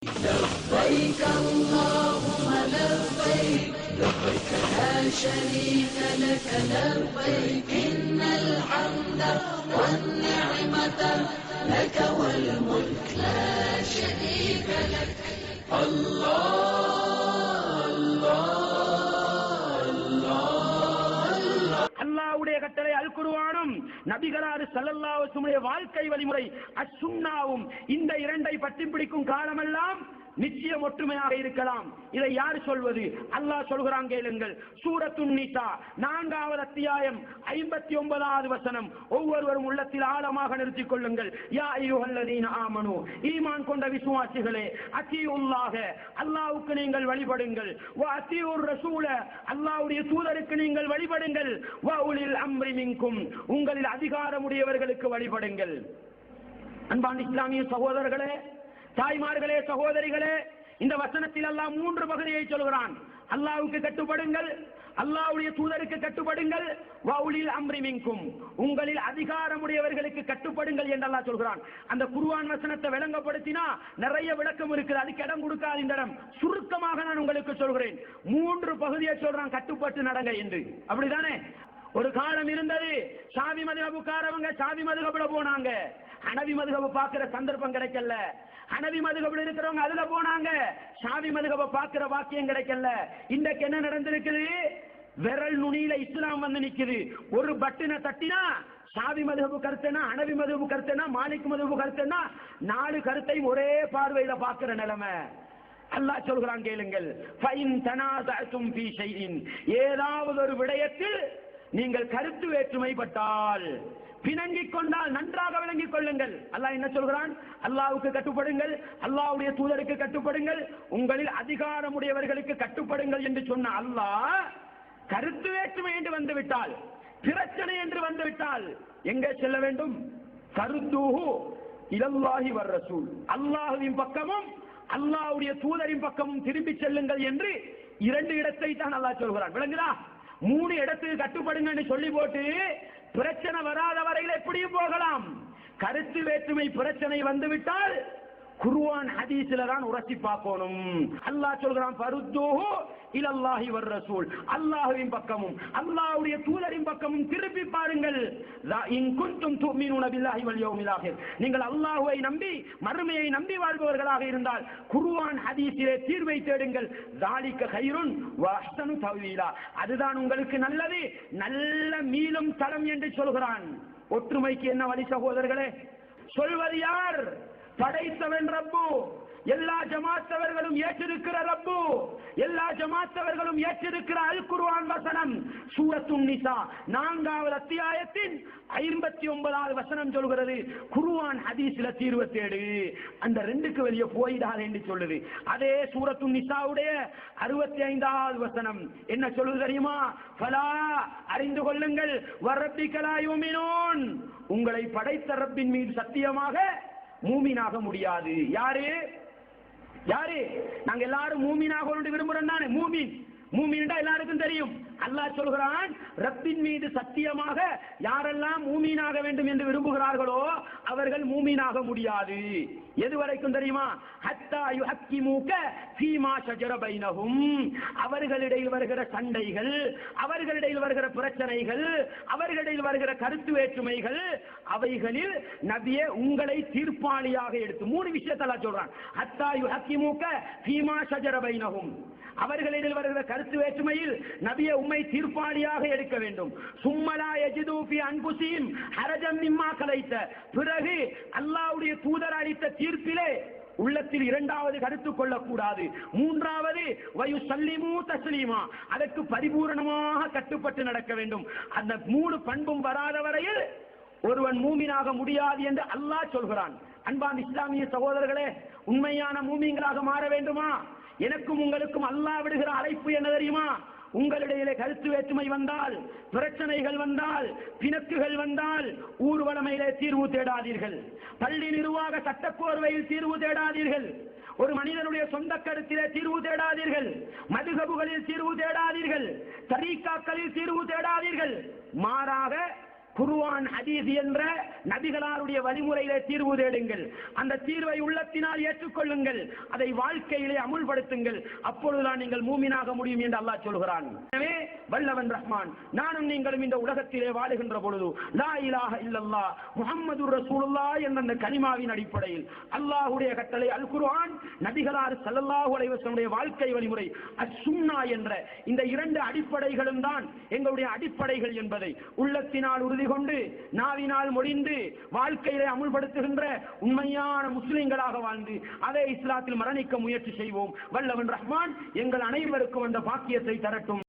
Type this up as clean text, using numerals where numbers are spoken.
لبيك اللهم لبيك لبيك لا شريك لك لبيك إن الحمد والنعمة لك والملك لا شريك لك அல்லாஹ்வுடைய கட்டளை அல் குர்ஆனும் நபிகளார் ஸல்லல்லாஹு அலைஹி வஸல்லம் வாழ்க்கை வழிமுறை அஸ்-சுன்னாவும் இந்த இரண்டை பற்றி பிடிக்கும் காலமெல்லாம் நிச்சயம் ஒற்றுமையாக இருக்கலாம். இதை யார் சொல்வது? அல்லாஹ் சொல்கிறான், கேளுங்கள். சூரத்துன் நிசா 4வது அத்தியாயம் 59வது வசனம். ஒவ்வொருவரும் உள்ளத்தில் ஆழமாக நிறுத்திக் கொள்ளுங்கள். யா அய்யுஹல்லதீன ஆமனு, ஈமான் கொண்ட விசுவாசிகளே, அத்தீஉல்லாஹ, அல்லாஹ்வுக்கு நீங்கள் வழிபடுங்கள். வ அத்தீஉர் ரசூல, அல்லாஹ்வுடைய தூதருக்கு நீங்கள் வழிபடுங்கள். வ உலில் அம்ரி மின்கும், உங்களில் அதிகாரமுடையவர்களுக்கு வழிபடுங்கள். அன்பான இஸ்லாமிய சகோதரர்களே, தாய்மார்களே, சகோதரிகளே, இந்த வசனத்தில் அல்லாஹ் 3 பகுதியை சொல்கிறான். அல்லாஹ்வுக்கு கட்டுப்படுங்கள், அல்லாஹ்வுடைய தூதருக்கு கட்டுப்படுங்கள், வஉலில் அம்ரி மின்கும், உங்களில் அதிகாரமுடையவர்களுக்கு கட்டுப்படுங்கள் என்று அல்லாஹ் சொல்கிறான். அந்த குர்ஆன் வசனத்தை விளங்கப்படுத்தினா நிறைய விளக்கம் இருக்குது, அதுக்கு இடம் கொடுக்காத இந்த இடம் சுருக்கமாக நான் உங்களுக்கு சொல்கிறேன். 3 பகுதியை சொல்றான், கட்டுப்பட்டு நடங்க என்று. அப்படிதானே? ஒரு காலம் இருந்தது, ஷாஃபி மதுஹபுக்காரவங்க ஷாஃபி மதுஹபுல போனாங்க, ஹனவி மதுஹப பார்க்கிற சந்தர்ப்பம் கிடைக்கல. ஹனவி மதுஹபுல இருக்கிறவங்க அதுல போனாங்க, ஷாஃபி மதுஹப பார்க்கிற வாக்கியம் கிடைக்கல. இன்றைக்கு என்ன நடந்திருக்குது? விரல் நுனியில இஸ்லாம் வந்து நிக்குது. ஒரு பட்டனை தட்டினா ஷாஃபி மதுஹபு கருத்துனா, ஹனவி மதுஹபு கருத்துனா, மாலிக் மதுஹபு கருத்துனா, 4 கருத்தையும் ஒரே பார்வையில பார்க்கிற நிலைமை. அல்லாஹ் சொல்கிறான், கேளுங்கள். ஃபைன் தனாஸஅதும் ஃபீ ஷைஇன், ஏதாவது ஒரு விடயத்தில் நீங்கள் கருத்து வேற்றுமைப்பட்டால், பிணங்கிக் கொண்டால் நன்றாக விளங்கிக் கொள்ளுங்கள். அல்லாஹ் என்ன சொல்கிறான்? அல்லாஹ்வுக்கு கட்டுப்படுங்கள், அல்லாஹ்வுடைய தூதருக்கு கட்டுப்படுங்கள், உங்களில் அதிகாரமுடையவர்களுக்கு கட்டுப்படுங்கள் என்று சொன்ன அல்லாஹ் கருத்து வேற்றுமை என்று வந்துவிட்டால், பிரச்சனை என்று வந்துவிட்டால் எங்கே செல்ல வேண்டும்? ஃபர்துஹு இலல்லாஹி வர் ரசூல், அல்லாஹ்வின் பக்கமும் அல்லாஹ்வுடைய தூதரின் பக்கமும் திரும்பி செல்லுங்கள் என்று 2 இடத்தை தான் அல்லாஹ் சொல்கிறான். விளங்குதா? 3 இடத்துக்கு கட்டுப்படுங்க சொல்லி போட்டு பிரச்சனை வராத வரையில் எப்படியும் போகலாம். கருத்து வேற்றுமை பிரச்சனை வந்துவிட்டால் குர்ஆன் ஹதீஸ்ல தான் உரசி பார்க்கணும். அல்லாஹ் சொல்றான், ஃபருத்துஹு இலல்லாஹி வர் ரசூல், அல்லாஹ்வின் பக்கமும் அல்லாஹ்வுடைய தூதரின் பக்கமும் திருப்பி பாருங்கள். இன் குன்தும் துமினூன பில்லாஹி வல் யௌமில் ஆகிர், நீங்கள் அல்லாஹ்வை நம்பி மறுமையை நம்பி வாழ்பவர்களாக இருந்தால் குர்ஆன் ஹதீஸிலே தீர்வை தேடுங்கள். ஸாலிக கைருன் வ அஹ்ஸனு தவீலா, அதுதான் உங்களுக்கு நல்லது, நல்ல மீளும் தரம் என்று சொல்கிறான். ஒற்றுமைக்கு என்ன வழி சகோதரர்களே? சொல்வது யார்? படைத்தவன் ரப்பு, எல்லா ஜமாத்தவர்களும் ஏற்றிருக்கிற ரப்பு, எல்லா ஜமாத்தவர்களும் ஏற்றிருக்கிற அல் குர்ஆன் வசனம். சூரத்துன் நிசா 4வது அத்தியாயத்தின் 59வது வசனம் சொல்கிறது, குர்ஆன் ஹதீஸ்ல தீர்வு தேடு. அந்த 2க்கு வெளியே போயிடாது என்று சொல்லுது. அதே சூரத்துன் நிசாவுடைய 65வது வசனம் என்ன சொல்லுது தெரியுமா? ஃபலா, அறிந்து கொள்ளுங்கள், வரப்பிக லா யுமினூன், உங்களை படைத்த ரப்பின் மீது சத்தியமாக மூமினாக முடியாது. யாரு யாரு? நாங்க எல்லாரும் மூமினாக விரும்புறோம் தானே? மூமின் எல்லாருக்கும் தெரியும். அல்லாஹ் சொல்கிறான், ரப்பின் மீது சத்தியமாக யாரெல்லாம் மூமீனாக வேண்டும் என்று விரும்புகிறார்களோ அவர்கள் மூமீனாக முடியாது. எது வரைக்கும் தெரியுமா? ஹத்தா யுஹக்கிமுக ஃபீமா ஷஜர பைனஹும், அவர்களிடையில் வருகிற சண்டைகள், அவர்களிடையில் வருகிற பிரச்சனைகள், அவர்களிடையில் வருகிற கருத்து வேற்றுமைகள், அவைகளில் நபியே உங்களை தீர்ப்பாளியாக எடுத்து 3 விஷயத்தை அல்லாஹ் சொல்றான். ஹத்தா யுஹக்கிமுக ஃபீமா ஷஜர பைனஹும், அவர்களிடையில் வருகிற கருத்து வேற்றுமையில் நபியை உம்மை தீர்ப்பாளியாக எடுக்க வேண்டும். சும்மலா யஜிது ஃபீ அன்ஃபுஸிஹிம் ஹரஜம் மிம்மா கலைத்த, பிறகு அல்லாஹ்வுடைய தூதர் அளித்த தீர்ப்பிலே உள்ளத்தில் 2வது கருத்து கொள்ளக்கூடாது. 3வது வயுசல்லிமு தஸ்லீமா, அதற்கு பரிபூரணமாக கட்டுப்பட்டு நடக்க வேண்டும். அந்த 3 பண்பும் வராத வரையில் ஒருவன் மூமினாக முடியாது என்று அல்லாஹ் சொல்கிறான். அன்பான இஸ்லாமிய சகோதரர்களே, உண்மையான மூமின்களாக மாற வேண்டுமா? எனக்கும் உங்களுக்கும் அல்லாஹ் விடுகிற அழைப்பு என்ன தெரியுமா? உங்களிடையிலே கருத்து வேற்றுமை வந்தால், பிரச்சனைகள் வந்தால், பிணக்குகள் வந்தால் ஊர்வலமையிலே தீர்வு தேடாதீர்கள், பள்ளி நிர்வாக சட்டக்கோர்வையில் தீர்வு தேடாதீர்கள், ஒரு மனிதனுடைய சொந்த கருத்திலே தீர்வு தேடாதீர்கள், மதுகபுகளில் தீர்வு தேடாதீர்கள், தரீக்காக்களில் தீர்வு தேடாதீர்கள். மாறாக குர்ஆன் ஹதீஸ் என்ற நபிகளாருடைய வழிமுறையிலே தீர்வு தேடுங்கள். அந்த தீர்வை உள்ளத்தினால் ஏற்றுக்கொள்ளுங்கள், அதை வாழ்க்கையிலே அமுல்படுத்துங்கள். அப்பொழுதுதான் நீங்கள் மூமினாக முடியும் என்று அல்லாஹ் சொல்கிறான். எனவே வல்லவன் ரஹ்மான், நானும் நீங்களும் இந்த உலகத்திலே வாழுகின்ற பொழுது லா இலாஹ இல்லல்லாஹ் முஹம்மதுர் ரசூலுல்லாஹ் என்ற அந்த கலிமாவின் அடிப்படையில் அல்லாஹ்வுடைய கட்டளை அல் குர்ஆன், நபிகளார் ஸல்லல்லாஹு அலைஹி வஸல்லம் வாழ்க்கை வழிமுறை அஸ்-சுன்னா என்ற இந்த இரண்டு அடிப்படைகளும் தான் எங்களுடைய அடிப்படைகள் என்பதை உள்ளத்தினால் உறுதி கொண்டு நாவினால் மொழிந்து வாழ்க்கையிலே அமுல்படுத்துகின்ற உண்மையான முஸ்லிம்களாக வாழ்ந்து அதே இஸ்லாத்தில் மரணிக்க முயற்சி செய்வோம். வல்லவன் ரஹ்மான் எங்கள் அனைவருக்கும் அந்த பாக்கியத்தை தரட்டும்.